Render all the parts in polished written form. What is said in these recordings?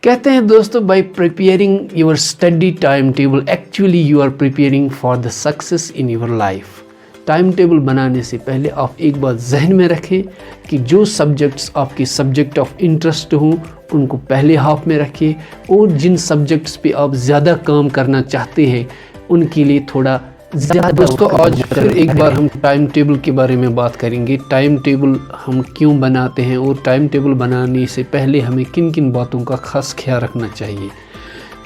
कहते हैं दोस्तों, by preparing your study time table actually you are preparing for the success in your life. Time table बनाने से पहले आप एक बात जहन में रखें कि जो सब्जेक्ट्स आपके सब्जेक्ट ऑफ इंटरेस्ट हों उनको पहले हाफ में रखें, और जिन सब्जेक्ट्स पे आप ज़्यादा काम करना चाहते हैं उनके लिए थोड़ा ज़्यादा। दोस्तों, आज फिर एक बार हम टाइम टेबल के बारे में बात करेंगे। टाइम टेबल हम क्यों बनाते हैं और टाइम टेबल बनाने से पहले हमें किन किन बातों का खास ख्याल रखना चाहिए।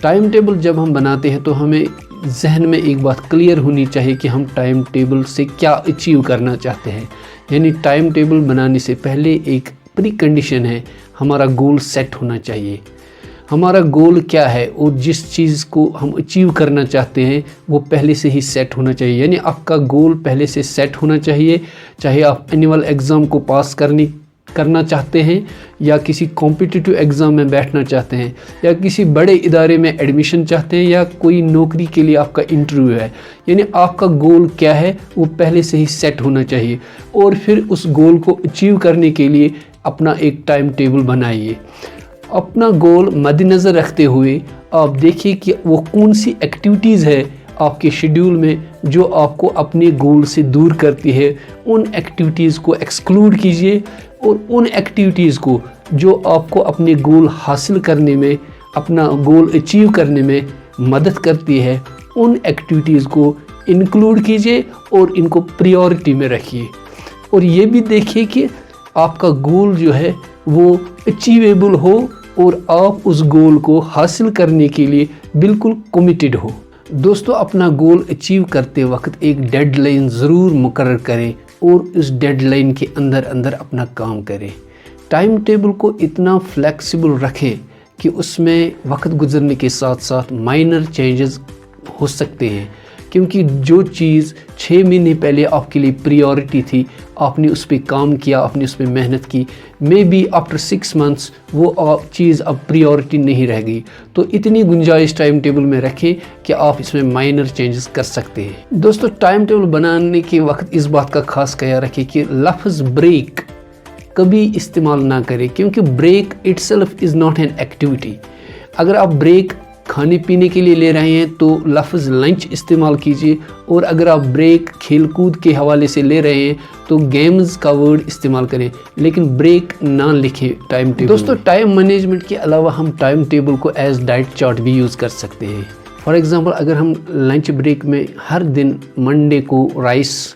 टाइम टेबल जब हम बनाते हैं तो हमें जहन में एक बात क्लियर होनी चाहिए कि हम टाइम टेबल से क्या अचीव करना चाहते हैं। यानी टाइम टेबल बनाने से पहले एक प्री कंडीशन है, हमारा गोल सेट होना चाहिए। हमारा गोल क्या है और जिस चीज़ को हम अचीव करना चाहते हैं वो पहले से ही सेट होना चाहिए। यानी आपका गोल पहले से सेट होना चाहिए, चाहे आप एनुअल एग्ज़ाम को पास करना चाहते हैं या किसी कॉम्पिटिटिव एग्ज़ाम में बैठना चाहते हैं या किसी बड़े इदारे में एडमिशन चाहते हैं या कोई नौकरी के लिए आपका इंटरव्यू है। यानी आपका गोल क्या है वो पहले से ही सेट होना चाहिए, और फिर उस गोल को अचीव करने के लिए अपना एक टाइम टेबल बनाइए। अपना गोल मद्देनज़र रखते हुए आप देखिए कि वो कौन सी एक्टिविटीज़ है आपके शेड्यूल में जो आपको अपने गोल से दूर करती है। उन एक्टिविटीज़ को एक्सक्लूड कीजिए, और उन एक्टिविटीज़ को जो आपको अपने गोल हासिल करने में, अपना गोल अचीव करने में मदद करती है, उन एक्टिविटीज़ को इंक्लूड कीजिए और इनको प्रायोरिटी में रखिए। और ये भी देखिए कि आपका गोल जो है वो अचीवेबल हो और आप उस गोल को हासिल करने के लिए बिल्कुल कमिटेड हो। दोस्तों, अपना गोल अचीव करते वक्त एक डेडलाइन ज़रूर मुकर्रर करें और उस डेडलाइन के अंदर अंदर अपना काम करें। टाइम टेबल को इतना फ्लेक्सिबल रखें कि उसमें वक्त गुजरने के साथ साथ माइनर चेंजेस हो सकते हैं, क्योंकि जो चीज़ 6 महीने पहले आपके लिए प्रायोरिटी थी, आपने उस पर काम किया, आपने उस पर मेहनत की, मे बी आफ्टर 6 मंथ्स वो चीज़ अब प्रायोरिटी नहीं रह गई। तो इतनी गुंजाइश टाइम टेबल में रखें कि आप इसमें माइनर चेंजेस कर सकते हैं। दोस्तों, टाइम टेबल बनाने के वक्त इस बात का खास ख्याल रखें कि लफ्ज़ ब्रेक कभी इस्तेमाल ना करें, क्योंकि break itself is not an activity. अगर आप ब्रेक खाने पीने के लिए ले रहे हैं तो लफ्ज़ लंच इस्तेमाल कीजिए, और अगर आप ब्रेक खेलकूद के हवाले से ले रहे हैं तो गेम्स का वर्ड इस्तेमाल करें, लेकिन ब्रेक ना लिखें टाइम टेबल। दोस्तों, टाइम मैनेजमेंट के अलावा हम टाइम टेबल को एज डाइट चार्ट भी यूज़ कर सकते हैं। फॉर एग्ज़ाम्पल, अगर हम लंच ब्रेक में हर दिन मंडे को राइस,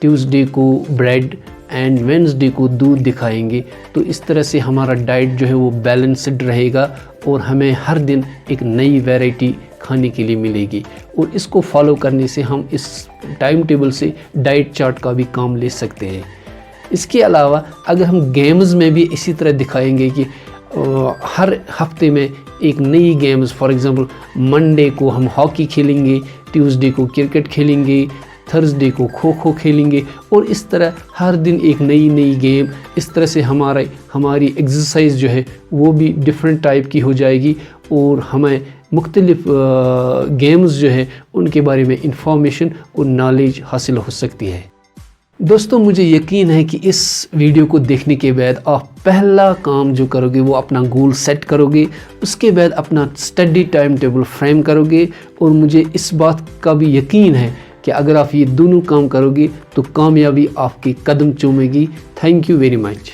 ट्यूसडे को ब्रेड एंड वेडनेसडे को दूध दिखाएंगे, तो इस तरह से हमारा डाइट जो है वो बैलेंस्ड रहेगा और हमें हर दिन एक नई वैरायटी खाने के लिए मिलेगी। और इसको फॉलो करने से हम इस टाइम टेबल से डाइट चार्ट का भी काम ले सकते हैं। इसके अलावा अगर हम गेम्स में भी इसी तरह दिखाएंगे कि हर हफ्ते में एक नई गेम्स, फॉर एग्ज़ाम्पल मंडे को हम हॉकी खेलेंगे, ट्यूसडे को क्रिकेट खेलेंगे, थर्सडे को खो खो खेलेंगे, और इस तरह हर दिन एक नई गेम। इस तरह से हमारी एक्सरसाइज जो है वो भी डिफरेंट टाइप की हो जाएगी और हमें मुख्तलिफ गेम्स जो है उनके बारे में इंफॉर्मेशन और नॉलेज हासिल हो सकती है। दोस्तों, मुझे यकीन है कि इस वीडियो को देखने के बाद आप पहला काम जो करोगे वो अपना गोल सेट करोगे, उसके बाद अपना स्टडी टाइम टेबल फ्रेम करोगे, और मुझे इस बात का भी यकीन है कि अगर आप ये दोनों काम करोगे तो कामयाबी आपके कदम चूमेगी। Thank you very much.